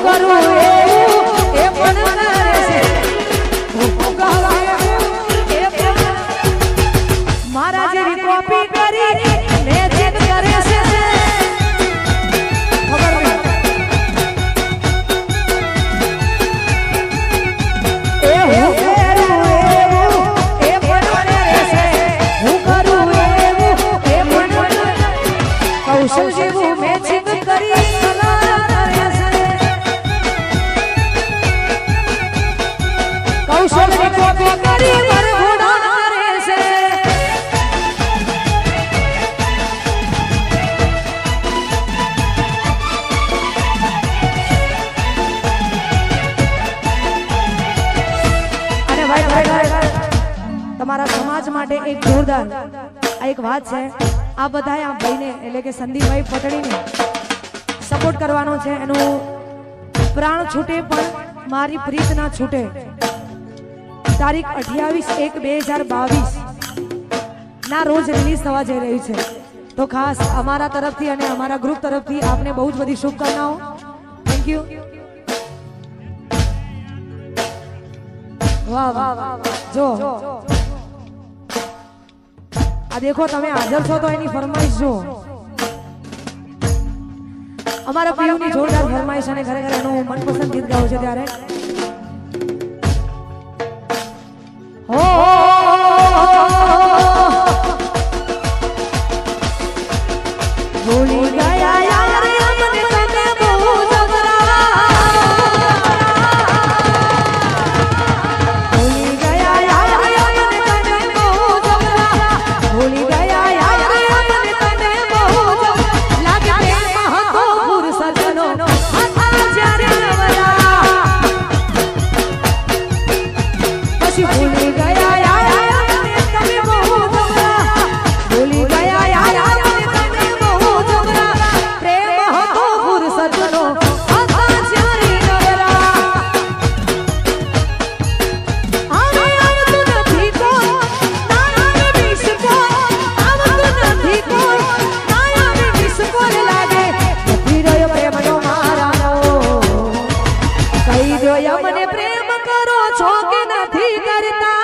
કરું એવું એ પણ કરે છે હું કરું એવું એ પણ મારા જેવી કોપી કરી ને ચીટ કરે છે કૌશલ જેવું મેચિંગ કરી કૌશલ ની કોપી કરી વરઘોડા કરે છે અને ભાઈ તમારા સમાજ માટે એક જોરદાર આ એક વાત છે આ બધાએ આ ભાઈને એટલે કે સંદીપભાઈ પટણીને સપોર્ટ કરવાનો છે એનું પ્રાણ છૂટે પણ મારી પ્રીત ના છૂટે તારીખ 28/1/2022 ના રોજ રિલીઝ થવા જઈ રહી છે તો ખાસ અમારા તરફથી અને અમારા ગ્રુપ તરફથી આપને બહુ જ બધી શુભકામનાઓ થેન્ક યુ વાહ વાહ જો આ દેખો તમે હાજર છો તો એની ફરમાઈશ જો અમારા પીયુની જોરદાર ફરમાઈશ અને ખરેખર એનું મનપસંદ ગીત ગાવું છે ત્યારે હો ભૂલી ગયા યાર અમને તમે બહુ ભૂલી ગયા યાર અમને તમે બહુ ભૂલી ગયા યાર અમને તમે બહુ લાગે પ્રેમ હતો પુરુષનો હતા જ્યારે નવરા પછી ભૂલી ગયા યાર અમને તમે બહુ ભૂલી ગયા યાર અમને તમે બહુ પ્રેમ હતો પુરુષનો હતા જ્યારે નવરા હવે આવતું નથી કોઈ નાના વિશ્વ આવતું નથી કોઈ નાના વિશ્વ લાગે નથી રહ્યો પ્રેમનો મારાનો કહી દો મને પ્રેમ કરો છો કે નથી કરતા